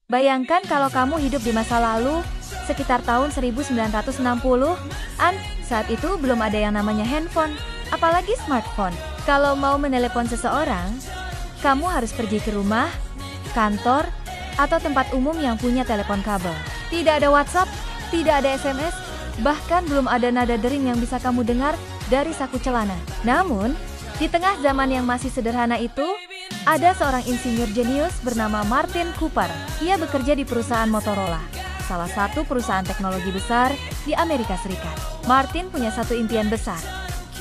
Bayangkan kalau kamu hidup di masa lalu, sekitar tahun 1960-an, saat itu belum ada yang namanya handphone, apalagi smartphone. Kalau mau menelepon seseorang, kamu harus pergi ke rumah, kantor, atau tempat umum yang punya telepon kabel. Tidak ada WhatsApp, tidak ada SMS, bahkan belum ada nada dering yang bisa kamu dengar dari saku celana. Namun, di tengah zaman yang masih sederhana itu, ada seorang insinyur jenius bernama Martin Cooper. Ia bekerja di perusahaan Motorola, salah satu perusahaan teknologi besar di Amerika Serikat. Martin punya satu impian besar.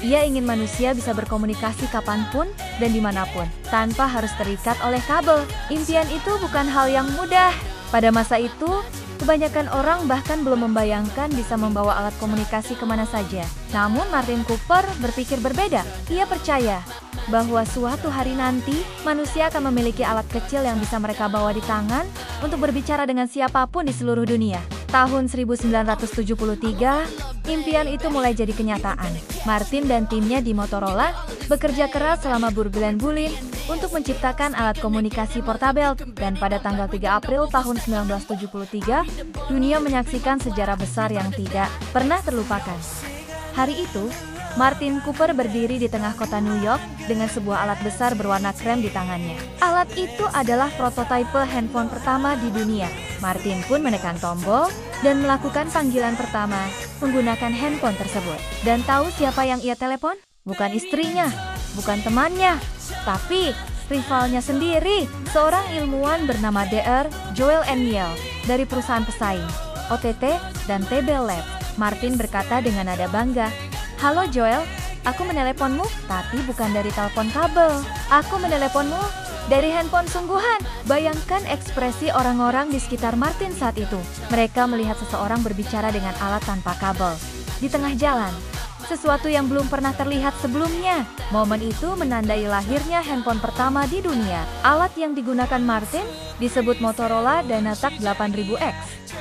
Ia ingin manusia bisa berkomunikasi kapanpun dan dimanapun, tanpa harus terikat oleh kabel. Impian itu bukan hal yang mudah. Pada masa itu, kebanyakan orang bahkan belum membayangkan bisa membawa alat komunikasi kemana saja. Namun Martin Cooper berpikir berbeda. Ia percaya bahwa suatu hari nanti, manusia akan memiliki alat kecil yang bisa mereka bawa di tangan untuk berbicara dengan siapapun di seluruh dunia. Tahun 1973, impian itu mulai jadi kenyataan. Martin dan timnya di Motorola bekerja keras selama berbulan-bulan untuk menciptakan alat komunikasi portabel, dan pada tanggal 3 April tahun 1973, dunia menyaksikan sejarah besar yang tidak pernah terlupakan. Hari itu, Martin Cooper berdiri di tengah kota New York dengan sebuah alat besar berwarna krem di tangannya. Alat itu adalah prototipe handphone pertama di dunia. Martin pun menekan tombol dan melakukan panggilan pertama menggunakan handphone tersebut. Dan tahu siapa yang ia telepon? Bukan istrinya, bukan temannya, tapi rivalnya sendiri, seorang ilmuwan bernama Dr. Joel Enniel dari perusahaan pesaing, OTT dan TB Lab. Martin berkata dengan nada bangga, "Halo Joel, aku meneleponmu, tapi bukan dari telepon kabel. Aku meneleponmu dari handphone sungguhan." Bayangkan ekspresi orang-orang di sekitar Martin saat itu. Mereka melihat seseorang berbicara dengan alat tanpa kabel di tengah jalan. Sesuatu yang belum pernah terlihat sebelumnya. Momen itu menandai lahirnya handphone pertama di dunia. Alat yang digunakan Martin disebut Motorola Dynatac 8000X.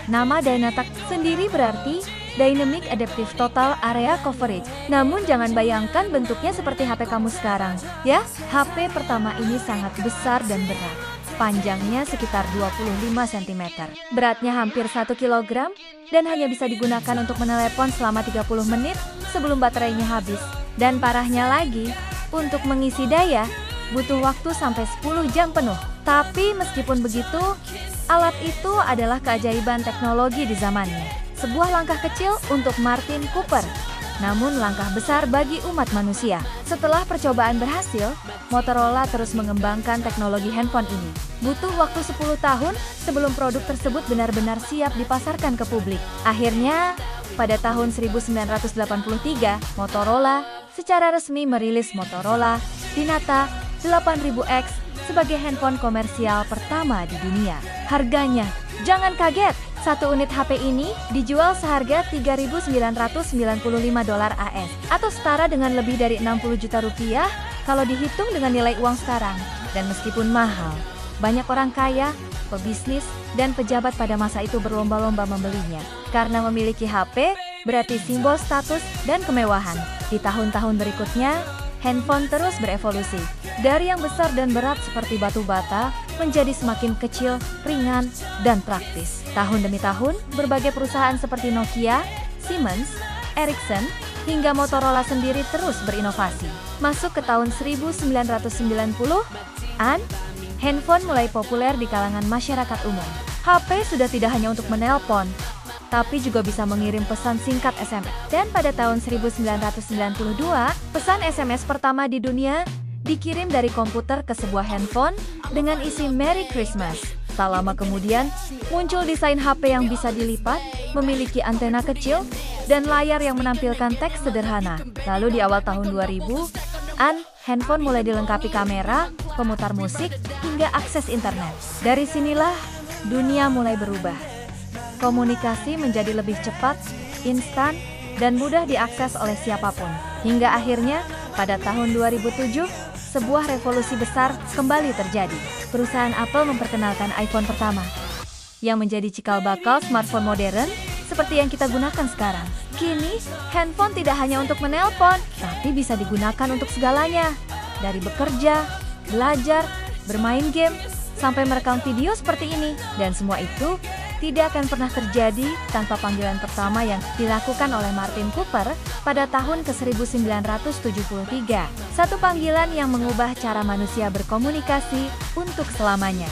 Nama Dynatac sendiri berarti Dynamic Adaptive Total Area Coverage. Namun jangan bayangkan bentuknya seperti HP kamu sekarang, ya. HP pertama ini sangat besar dan berat. Panjangnya sekitar 25 cm, beratnya hampir 1 kg, dan hanya bisa digunakan untuk menelepon selama 30 menit sebelum baterainya habis. Dan parahnya lagi, untuk mengisi daya, butuh waktu sampai 10 jam penuh. Tapi meskipun begitu, alat itu adalah keajaiban teknologi di zamannya. Sebuah langkah kecil untuk Martin Cooper, namun langkah besar bagi umat manusia. Setelah percobaan berhasil, Motorola terus mengembangkan teknologi handphone ini. Butuh waktu 10 tahun sebelum produk tersebut benar-benar siap dipasarkan ke publik. Akhirnya, pada tahun 1983, Motorola secara resmi merilis Motorola Dynatac 8000X sebagai handphone komersial pertama di dunia. Harganya, jangan kaget, satu unit HP ini dijual seharga $3.995 AS atau setara dengan lebih dari 60 juta rupiah kalau dihitung dengan nilai uang sekarang. Dan meskipun mahal, banyak orang kaya, pebisnis, dan pejabat pada masa itu berlomba-lomba membelinya. Karena memiliki HP berarti simbol status dan kemewahan. Di tahun-tahun berikutnya, handphone terus berevolusi. Dari yang besar dan berat seperti batu bata, menjadi semakin kecil, ringan, dan praktis. Tahun demi tahun, berbagai perusahaan seperti Nokia, Siemens, Ericsson, hingga Motorola sendiri terus berinovasi. Masuk ke tahun 1990-an, handphone mulai populer di kalangan masyarakat umum. HP sudah tidak hanya untuk menelpon, tapi juga bisa mengirim pesan singkat SMS. Dan pada tahun 1992, pesan SMS pertama di dunia dikirim dari komputer ke sebuah handphone dengan isi Merry Christmas. Tak lama kemudian, muncul desain HP yang bisa dilipat, memiliki antena kecil, dan layar yang menampilkan teks sederhana. Lalu di awal tahun 2000-an, handphone mulai dilengkapi kamera, pemutar musik, hingga akses internet. Dari sinilah, dunia mulai berubah. Komunikasi menjadi lebih cepat, instan, dan mudah diakses oleh siapapun. Hingga akhirnya, pada tahun 2007, sebuah revolusi besar kembali terjadi. Perusahaan Apple memperkenalkan iPhone pertama, yang menjadi cikal bakal smartphone modern seperti yang kita gunakan sekarang. Kini, handphone tidak hanya untuk menelpon, tapi bisa digunakan untuk segalanya. Dari bekerja, belajar, bermain game, sampai merekam video seperti ini. Dan semua itu tidak akan pernah terjadi tanpa panggilan pertama yang dilakukan oleh Martin Cooper pada tahun ke-1973. Satu panggilan yang mengubah cara manusia berkomunikasi untuk selamanya.